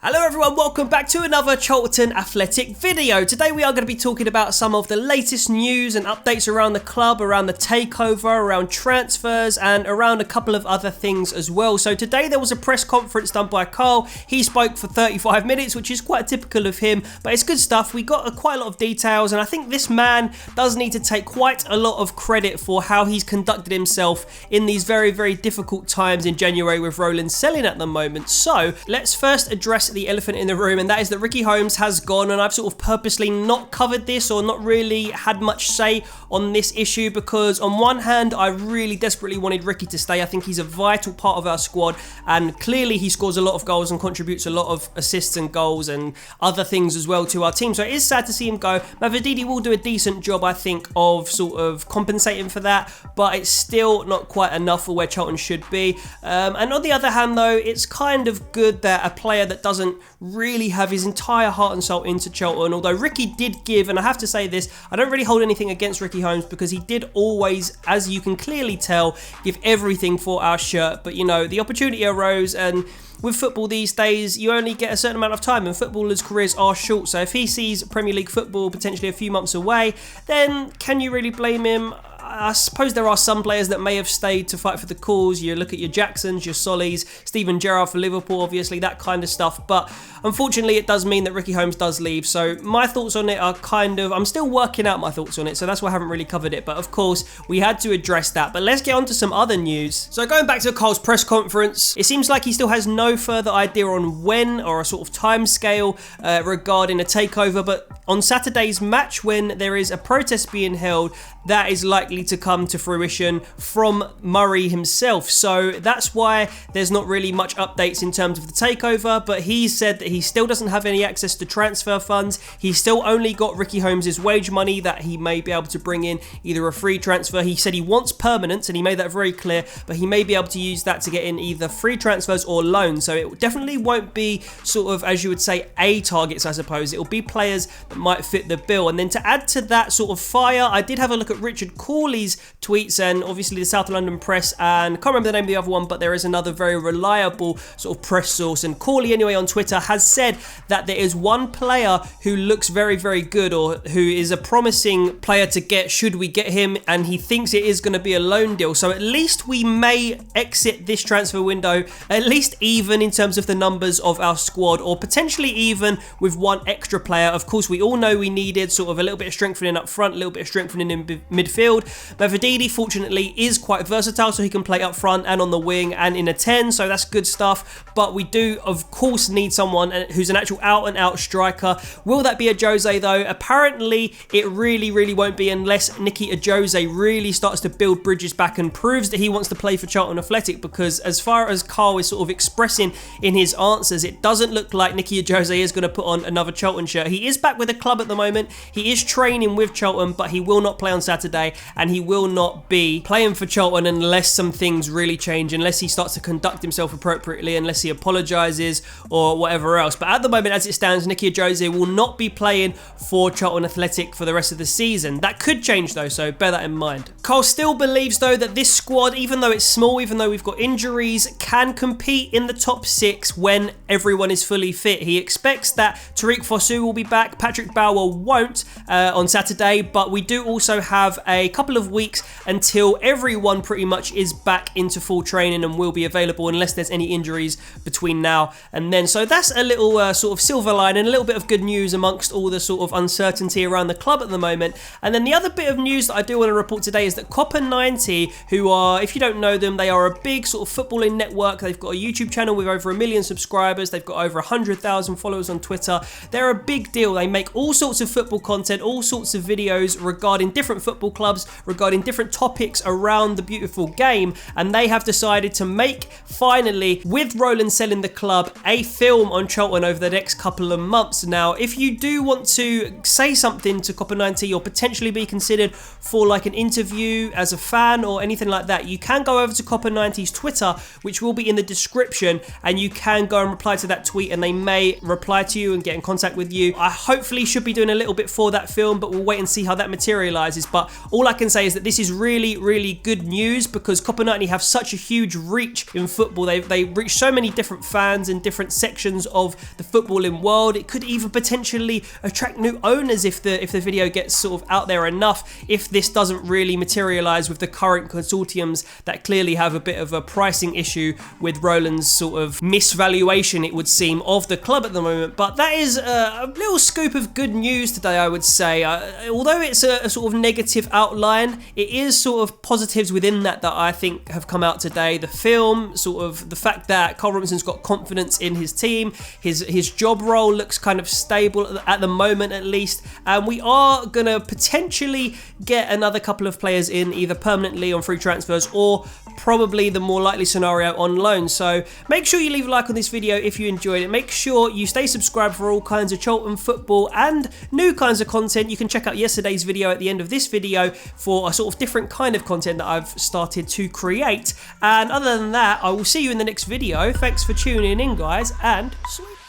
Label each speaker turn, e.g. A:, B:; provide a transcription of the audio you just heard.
A: Hello everyone, welcome back to another Charlton Athletic video. Today we are going to be talking about some of the latest news and updates around the club, around the takeover, around transfers and around a couple of other things as well. So today there was a press conference done by Carl. He spoke for 35 minutes, which is quite typical of him, but it's good stuff. We got quite a lot of details and I think this man does need to take quite a lot of credit for how he's conducted himself in these very, very difficult times in January with Roland selling at the moment. So let's first address the elephant in the room, and that is that Ricky Holmes has gone, and I've sort of purposely not covered this or not really had much say on this issue because on one hand I really desperately wanted Ricky to stay. I think he's a vital part of our squad and clearly he scores a lot of goals and contributes a lot of assists and goals and other things as well to our team, so it is sad to see him go. Motherboard will do a decent job I think of sort of compensating for that, but it's still not quite enough for where Charlton should be. And on the other hand though, it's kind of good that a player that doesn't really have his entire heart and soul into Charlton, although Ricky did give, and I have to say this, I don't really hold anything against Ricky Holmes because he did always, as you can clearly tell, give everything for our shirt, but you know, the opportunity arose and with football these days, you only get a certain amount of time and footballers' careers are short, so if he sees Premier League football potentially a few months away, then can you really blame him? I suppose there are some players that may have stayed to fight for the cause. You look at your Jacksons, your Sollys, Steven Gerrard for Liverpool, obviously, that kind of stuff. But unfortunately, it does mean that Ricky Holmes does leave. So my thoughts on it are kind of, I'm still working out my thoughts on it. So that's why I haven't really covered it. But of course, we had to address that. But let's get on to some other news. So going back to Carl's press conference, it seems like he still has no further idea on when or a sort of time scale regarding a takeover. But on Saturday's match, when there is a protest being held, that is likely to come to fruition from Murray himself. So that's why there's not really much updates in terms of the takeover, but he said that he still doesn't have any access to transfer funds. He's still only got Ricky Holmes' wage money that he may be able to bring in, either a free transfer. He said he wants permanence and he made that very clear, but he may be able to use that to get in either free transfers or loans. So it definitely won't be sort of, as you would say, A targets, I suppose. It'll be players that might fit the bill. And then to add to that sort of fire, I did have a look at Richard Corley's tweets and obviously the South London Press, and I can't remember the name of the other one, but there is another very reliable sort of press source, and Corley anyway on Twitter has said that there is one player who looks very, very good, or who is a promising player to get should we get him, and he thinks it is going to be a loan deal. So at least we may exit this transfer window at least even in terms of the numbers of our squad, or potentially even with one extra player. Of course, we all know we needed sort of a little bit of strengthening up front, a little bit of strengthening in midfield. Motherboard fortunately is quite versatile, so he can play up front and on the wing and in a 10, so that's good stuff. But we do of course need someone who's an actual out and out striker. Will that be Ajose though? Apparently it really won't be unless Nicky Ajose really starts to build bridges back and proves that he wants to play for Charlton Athletic, because as far as Carl is sort of expressing in his answers, it doesn't look like Nicky Ajose is going to put on another Charlton shirt. He is back with the club at the moment, he is training with Charlton, but he will not play on Saturday and he will not be playing for Charlton unless some things really change, unless he starts to conduct himself appropriately, unless he apologises or whatever else. But at the moment as it stands, Nicky Ajose will not be playing for Charlton Athletic for the rest of the season. That could change though, so bear that in mind. Carl still believes though that this squad, even though it's small, even though we've got injuries, can compete in the top 6 when everyone is fully fit. He expects that Tariq Fosu will be back, Patrick Bauer won't on Saturday, but we do also have a couple of weeks until everyone pretty much is back into full training and will be available unless there's any injuries between now and then. So that's a little sort of silver lining, a little bit of good news amongst all the sort of uncertainty around the club at the moment. And then the other bit of news that I do want to report today is that COPA90, who are, if you don't know them, they are a big sort of footballing network. They've got a YouTube channel with over 1 million subscribers. They've got over 100,000 followers on Twitter. They're a big deal. They make all sorts of football content, all sorts of videos regarding different football clubs, regarding different topics around the beautiful game, and they have decided to make, finally, with Roland selling the club, a film on Charlton over the next couple of months. Now, if you do want to say something to COPA90 or potentially be considered for like an interview as a fan or anything like that, you can go over to COPA90's Twitter, which will be in the description, and you can go and reply to that tweet and they may reply to you and get in contact with you. I hopefully probably should be doing a little bit for that film, but we'll wait and see how that materializes. But all I can say is that this is really, really good news, because COPA90 have such a huge reach in football. They reach so many different fans in different sections of the footballing world. It could even potentially attract new owners if the video gets sort of out there enough, if this doesn't really materialize with the current consortiums that clearly have a bit of a pricing issue with Roland's sort of misvaluation, it would seem, of the club at the moment. But that is a little scoop of good news today, I would say. Although it's a sort of negative outline, it is sort of positives within that I think have come out today. The film, sort of the fact that Carl Robinson's got confidence in his team, his job role looks kind of stable at the moment at least, and we are going to potentially get another couple of players in, either permanently on free transfers or probably the more likely scenario on loan. So make sure you leave a like on this video if you enjoyed it. Make sure you stay subscribed for all kinds of Charlton football and new kinds of content. You can check out yesterday's video at the end of this video for a sort of different kind of content that I've started to create. And other than that, I will see you in the next video. Thanks for tuning in, guys, and sweet.